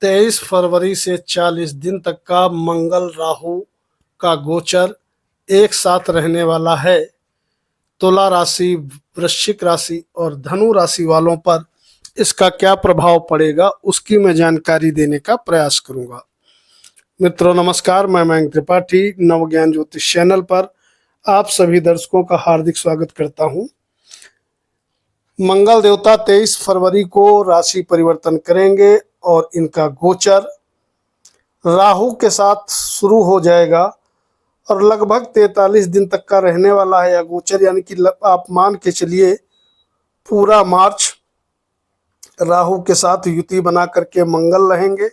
23 फरवरी से 40 दिन तक का मंगल राहु का गोचर एक साथ रहने वाला है। तुला राशि, वृश्चिक राशि और धनु राशि वालों पर इसका क्या प्रभाव पड़ेगा उसकी मैं जानकारी देने का प्रयास करूंगा। मित्रों नमस्कार, मैं मयंक त्रिपाठी नवज्ञान ज्योतिष चैनल पर आप सभी दर्शकों का हार्दिक स्वागत करता हूं। मंगल देवता 23 फरवरी को राशि परिवर्तन करेंगे और इनका गोचर राहु के साथ शुरू हो जाएगा और लगभग 43 दिन तक का रहने वाला है यह गोचर। यानी कि आप मान के चलिए पूरा मार्च राहु के साथ युति बना करके मंगल रहेंगे,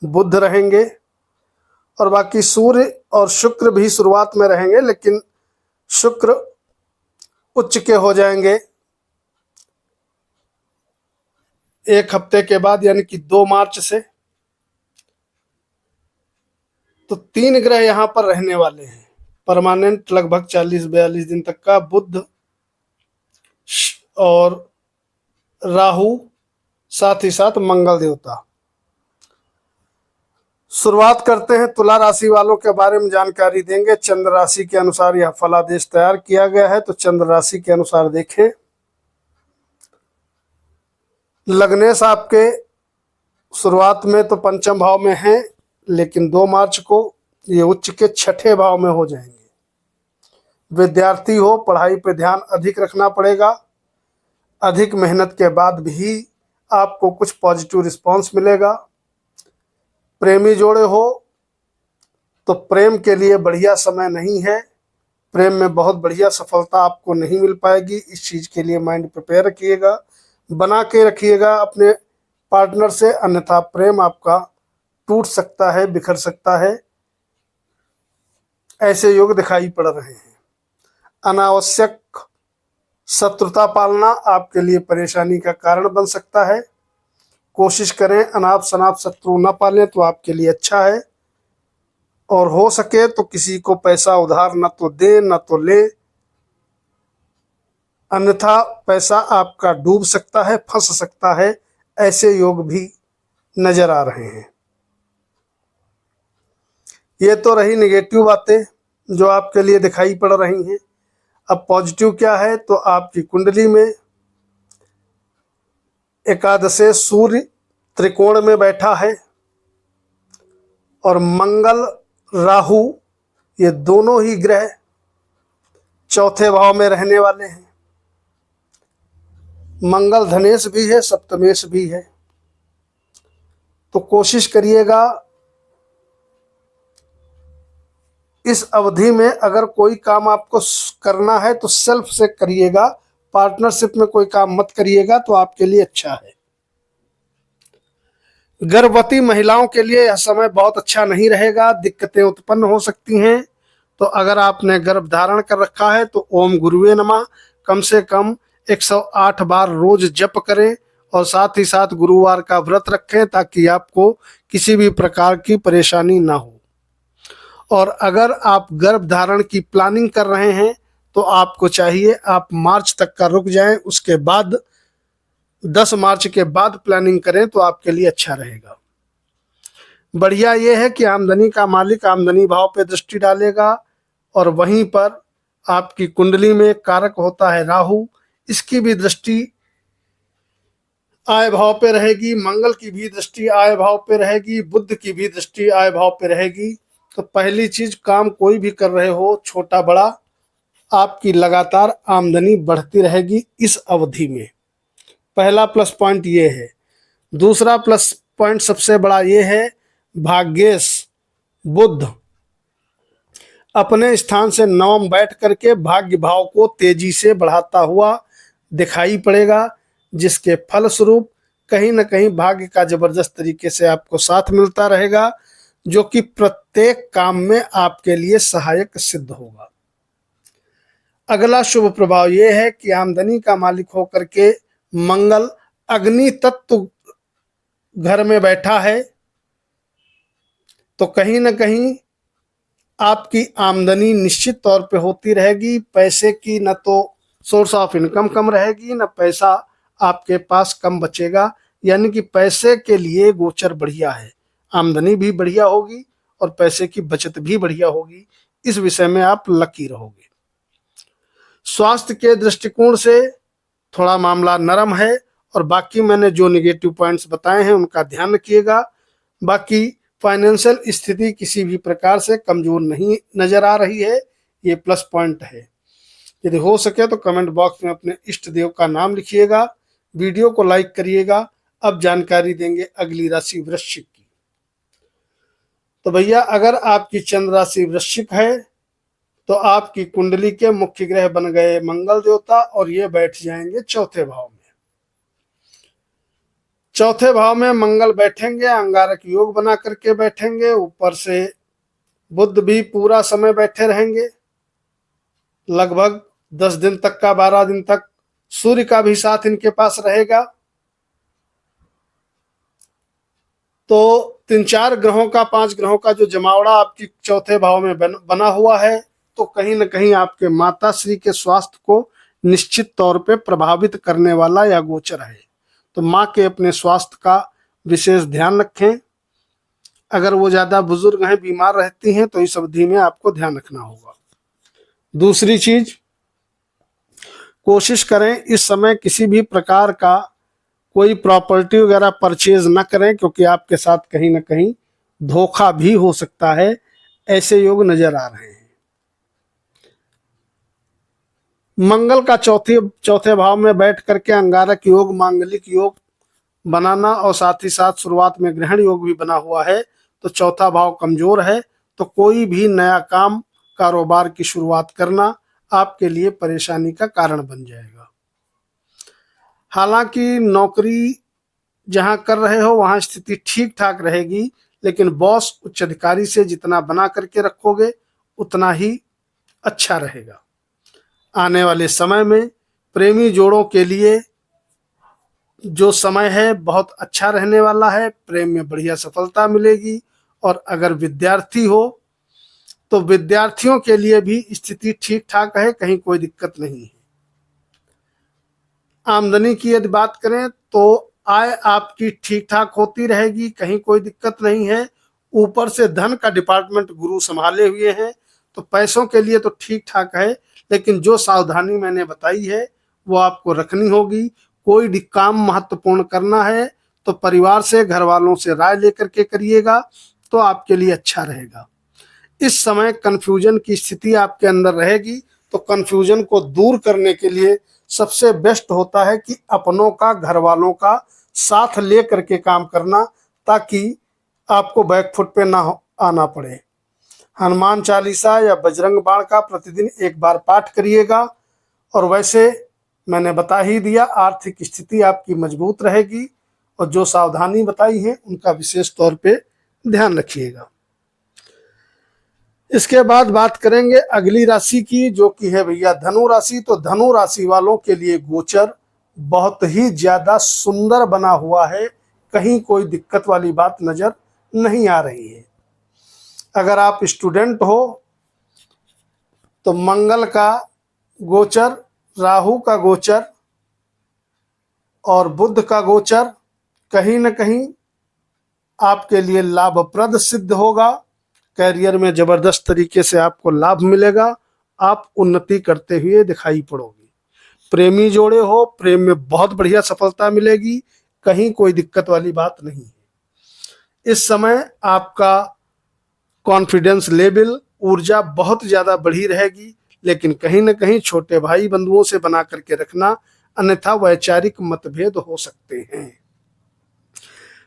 बुध रहेंगे और बाकी सूर्य और शुक्र भी शुरुआत में रहेंगे, लेकिन शुक्र उच्च के हो जाएंगे एक हफ्ते के बाद, यानी कि 2 मार्च से। तो 3 ग्रह यहाँ पर रहने वाले हैं परमानेंट लगभग 40-42 दिन तक का, बुध और राहु, साथ ही साथ मंगल देवता। शुरुआत करते हैं तुला राशि वालों के बारे में जानकारी देंगे। चंद्र राशि के अनुसार यह फलादेश तैयार किया गया है, तो चंद्र राशि के अनुसार देखें। लग्नेश आपके शुरुआत में तो पंचम भाव में हैं, लेकिन 2 मार्च को ये उच्च के 6ठे भाव में हो जाएंगे। विद्यार्थी हो, पढ़ाई पे ध्यान अधिक रखना पड़ेगा। अधिक मेहनत के बाद भी आपको कुछ पॉजिटिव रिस्पांस मिलेगा। प्रेमी जोड़े हो तो प्रेम के लिए बढ़िया समय नहीं है। प्रेम में बहुत बढ़िया सफलता आपको नहीं मिल पाएगी। इस चीज़ के लिए माइंड प्रिपेयर रखिएगा, बना के रखिएगा अपने पार्टनर से, अन्यथा प्रेम आपका टूट सकता है, बिखर सकता है। ऐसे योग दिखाई पड़ रहे हैं। अनावश्यक शत्रुता पालना आपके लिए परेशानी का कारण बन सकता है। कोशिश करें अनाप शनाप शत्रु न पालें तो आपके लिए अच्छा है। और हो सके तो किसी को पैसा उधार न तो दे न तो ले, अन्यथा पैसा आपका डूब सकता है, फंस सकता है। ऐसे योग भी नजर आ रहे हैं। ये तो रही नेगेटिव बातें जो आपके लिए दिखाई पड़ रही हैं। अब पॉजिटिव क्या है, तो आपकी कुंडली में एकादशे सूर्य त्रिकोण में बैठा है और मंगल राहु ये दोनों ही ग्रह 4थे भाव में रहने वाले हैं। मंगल धनेश भी है, सप्तमेश भी है। तो कोशिश करिएगा इस अवधि में अगर कोई काम आपको करना है तो सेल्फ से करिएगा। पार्टनरशिप में कोई काम मत करिएगा, तो आपके लिए अच्छा है। गर्भवती महिलाओं के लिए यह समय बहुत अच्छा नहीं रहेगा, दिक्कतें उत्पन्न हो सकती हैं। तो अगर आपने गर्भ धारण कर रखा है तो ओम गुरुवे नमः कम से कम 108 बार रोज जप करें और साथ ही साथ गुरुवार का व्रत रखें, ताकि आपको किसी भी प्रकार की परेशानी ना हो। और अगर आप गर्भ धारण की प्लानिंग कर रहे हैं तो आपको चाहिए आप मार्च तक का रुक जाएं, उसके बाद 10 मार्च के बाद प्लानिंग करें तो आपके लिए अच्छा रहेगा। बढ़िया यह है कि आमदनी का मालिक आमदनी भाव पे दृष्टि डालेगा और वहीं पर आपकी कुंडली में कारक होता है राहु, इसकी भी दृष्टि आय भाव पे रहेगी। मंगल की भी दृष्टि आय भाव पे रहेगी, बुध की भी दृष्टि आय भाव पे रहेगी। तो पहली चीज, काम कोई भी कर रहे हो छोटा बड़ा, आपकी लगातार आमदनी बढ़ती रहेगी इस अवधि में। पहला प्लस पॉइंट ये है। दूसरा प्लस पॉइंट सबसे बड़ा ये है, भाग्येश बुध अपने स्थान से नवम बैठ करके भाग्य भाव को तेजी से बढ़ाता हुआ दिखाई पड़ेगा, जिसके फलस्वरूप कहीं ना कहीं भाग्य का जबरदस्त तरीके से आपको साथ मिलता रहेगा, जो कि प्रत्येक काम में आपके लिए सहायक सिद्ध होगा। अगला शुभ प्रभाव यह है कि आमदनी का मालिक होकर के मंगल अग्नि तत्व घर में बैठा है, तो कहीं ना कहीं आपकी आमदनी निश्चित तौर पे होती रहेगी। पैसे की न तो सोर्स ऑफ इनकम कम रहेगी, न पैसा आपके पास कम बचेगा। यानी कि पैसे के लिए गोचर बढ़िया है, आमदनी भी बढ़िया होगी और पैसे की बचत भी बढ़िया होगी। इस विषय में आप लकी रहोगे। स्वास्थ्य के दृष्टिकोण से थोड़ा मामला नरम है और बाकी मैंने जो नेगेटिव पॉइंट्स बताए हैं उनका ध्यान रखिएगा। बाकी फाइनेंशियल स्थिति किसी भी प्रकार से कमजोर नहीं नजर आ रही है, ये प्लस पॉइंट है। यदि हो सके तो कमेंट बॉक्स में अपने इष्ट देव का नाम लिखिएगा, वीडियो को लाइक करिएगा। अब जानकारी देंगे अगली राशि वृश्चिक की। तो भैया अगर आपकी चंद्र राशि वृश्चिक है तो आपकी कुंडली के मुख्य ग्रह बन गए मंगल देवता और ये बैठ जाएंगे चौथे भाव में। चौथे भाव में मंगल बैठेंगे, अंगारक योग बना करके बैठेंगे। ऊपर से बुध भी पूरा समय बैठे रहेंगे, लगभग 10 दिन तक का, 12 दिन तक। सूर्य का भी साथ इनके पास रहेगा। तो 3-4 ग्रहों का, 5 ग्रहों का जो जमावड़ा आपकी चौथे भाव में बना हुआ है, तो कहीं न कहीं आपके माता श्री के स्वास्थ्य को निश्चित तौर पे प्रभावित करने वाला या गोचर है। तो माँ के अपने स्वास्थ्य का विशेष ध्यान रखें। अगर वो ज्यादा बुजुर्ग हैं, बीमार रहती हैं, तो इस अवधि में आपको ध्यान रखना होगा। दूसरी चीज, कोशिश करें इस समय किसी भी प्रकार का कोई प्रॉपर्टी वगैरह परचेज न करें, क्योंकि आपके साथ कहीं ना कहीं धोखा भी हो सकता है। ऐसे योग नजर आ रहे हैं। मंगल का चौथे भाव में बैठ करके अंगारक योग, मांगलिक योग बनाना और साथ ही साथ शुरुआत में ग्रहण योग भी बना हुआ है, तो चौथा भाव कमजोर है। तो कोई भी नया काम, कारोबार की शुरुआत करना आपके लिए परेशानी का कारण बन जाएगा। हालांकि नौकरी जहां कर रहे हो वहां स्थिति ठीक ठाक रहेगी, लेकिन बॉस, उच्च अधिकारी से जितना बना करके रखोगे उतना ही अच्छा रहेगा। आने वाले समय में प्रेमी जोड़ों के लिए जो समय है बहुत अच्छा रहने वाला है। प्रेम में बढ़िया सफलता मिलेगी। और अगर विद्यार्थी हो तो विद्यार्थियों के लिए भी स्थिति ठीक ठाक है, कहीं कोई दिक्कत नहीं है। आमदनी की यदि बात करें तो आय आपकी ठीक ठाक होती रहेगी, कहीं कोई दिक्कत नहीं है। ऊपर से धन का डिपार्टमेंट गुरु संभाले हुए हैं, तो पैसों के लिए तो ठीक ठाक है, लेकिन जो सावधानी मैंने बताई है वो आपको रखनी होगी। कोई भी काम महत्वपूर्ण करना है तो परिवार से, घर वालों से राय लेकर के करिएगा, तो आपके लिए अच्छा रहेगा। इस समय कंफ्यूजन की स्थिति आपके अंदर रहेगी, तो कंफ्यूजन को दूर करने के लिए सबसे बेस्ट होता है कि अपनों का, घर वालों का साथ ले करके काम करना, ताकि आपको बैकफुट पे ना आना पड़े। हनुमान चालीसा या बजरंग बाण का प्रतिदिन 1 बार पाठ करिएगा। और वैसे मैंने बता ही दिया, आर्थिक स्थिति आपकी मजबूत रहेगी और जो सावधानी बताई है उनका विशेष तौर पे ध्यान रखिएगा। इसके बाद बात करेंगे अगली राशि की, जो कि है भैया धनु राशि। तो धनु राशि वालों के लिए गोचर बहुत ही ज्यादा सुंदर बना हुआ है, कहीं कोई दिक्कत वाली बात नजर नहीं आ रही है। अगर आप स्टूडेंट हो तो मंगल का गोचर, राहु का गोचर और बुध का गोचर कहीं न कहीं आपके लिए लाभप्रद सिद्ध होगा। कैरियर में जबरदस्त तरीके से आपको लाभ मिलेगा, आप उन्नति करते हुए दिखाई पड़ोगे। प्रेमी जोड़े हो, प्रेम में बहुत बढ़िया सफलता मिलेगी, कहीं कोई दिक्कत वाली बात नहीं है। इस समय आपका कॉन्फिडेंस लेवल, ऊर्जा बहुत ज्यादा बढ़ी रहेगी, लेकिन कहीं न कहीं छोटे भाई बंधुओं से बना करके रखना, अन्यथा वैचारिक मतभेद हो सकते हैं।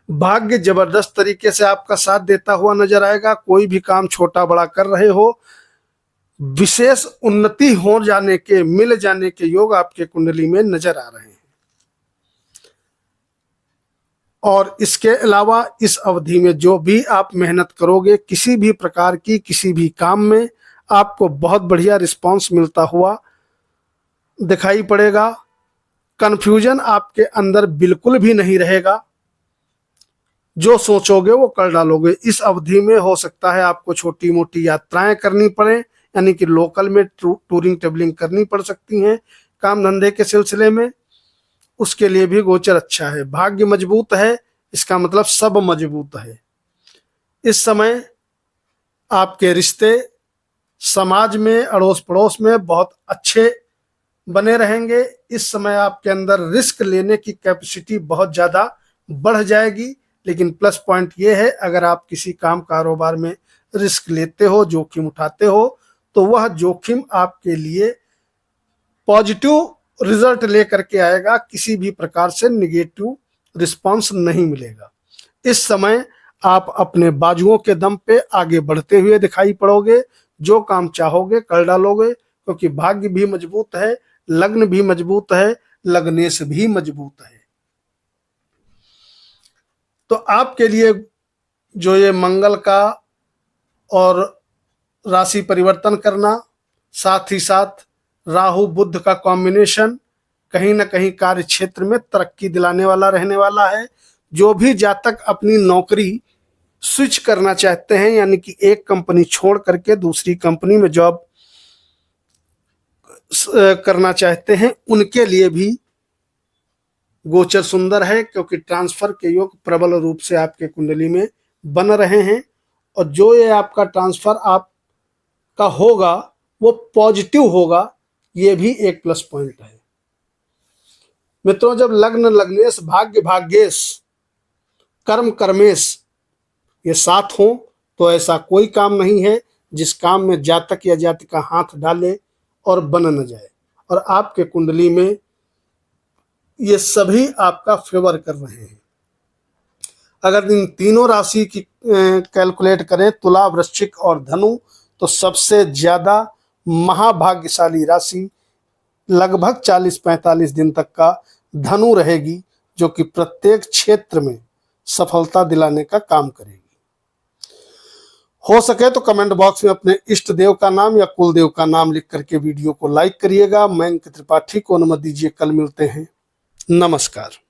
भाग्य जबरदस्त तरीके से आपका साथ देता हुआ नजर आएगा। कोई भी काम छोटा बड़ा कर रहे हो, विशेष उन्नति हो जाने के, मिल जाने के योग आपके कुंडली में नजर आ रहे हैं। और इसके अलावा इस अवधि में जो भी आप मेहनत करोगे, किसी भी प्रकार की किसी भी काम में, आपको बहुत बढ़िया रिस्पांस मिलता हुआ दिखाई पड़ेगा। कंफ्यूजन आपके अंदर बिल्कुल भी नहीं रहेगा, जो सोचोगे वो कर डालोगे। इस अवधि में हो सकता है आपको छोटी मोटी यात्राएं करनी पड़े, यानी कि लोकल में टूरिंग ट्रेवलिंग करनी पड़ सकती हैं काम धंधे के सिलसिले में। उसके लिए भी गोचर अच्छा है। भाग्य मजबूत है, इसका मतलब सब मजबूत है। इस समय आपके रिश्ते समाज में, अड़ोस पड़ोस में बहुत अच्छे बने रहेंगे। इस समय आपके अंदर रिस्क लेने की कैपेसिटी बहुत ज़्यादा बढ़ जाएगी। लेकिन प्लस पॉइंट ये है, अगर आप किसी काम कारोबार में रिस्क लेते हो, जोखिम उठाते हो, तो वह जोखिम आपके लिए पॉजिटिव रिजल्ट लेकर के आएगा। किसी भी प्रकार से निगेटिव रिस्पॉन्स नहीं मिलेगा। इस समय आप अपने बाजुओं के दम पे आगे बढ़ते हुए दिखाई पड़ोगे। जो काम चाहोगे कर डालोगे, क्योंकि भाग्य भी मजबूत है, लग्न भी मजबूत है, लग्नेश भी मजबूत है। तो आपके लिए जो ये मंगल का और राशि परिवर्तन करना, साथ ही साथ राहु बुध का कॉम्बिनेशन कहीं ना कहीं कार्य क्षेत्र में तरक्की दिलाने वाला रहने वाला है। जो भी जातक अपनी नौकरी स्विच करना चाहते हैं, यानी कि एक कंपनी छोड़ करके दूसरी कंपनी में जॉब करना चाहते हैं, उनके लिए भी गोचर सुंदर है, क्योंकि ट्रांसफर के योग प्रबल रूप से आपके कुंडली में बन रहे हैं। और जो ये आपका ट्रांसफर आपका होगा वो पॉजिटिव होगा, ये भी एक प्लस पॉइंट है। मित्रों, जब लग्न लग्नेश, भाग्य भाग्येश, कर्म कर्मेश ये साथ हो तो ऐसा कोई काम नहीं है जिस काम में जातक या जातिका हाथ डाले और बन न जाए। और आपके कुंडली में ये सभी आपका फेवर कर रहे हैं। अगर इन तीनों राशि की कैलकुलेट करें, तुला, वृश्चिक और धनु, तो सबसे ज्यादा महाभाग्यशाली राशि लगभग 40-45 दिन तक का धनु रहेगी, जो कि प्रत्येक क्षेत्र में सफलता दिलाने का काम करेगी। हो सके तो कमेंट बॉक्स में अपने इष्ट देव का नाम या कुल देव का नाम लिख करके वीडियो को लाइक करिएगा। मैं अंकित त्रिपाठी को अनुमति दीजिए। कल मिलते हैं। नमस्कार।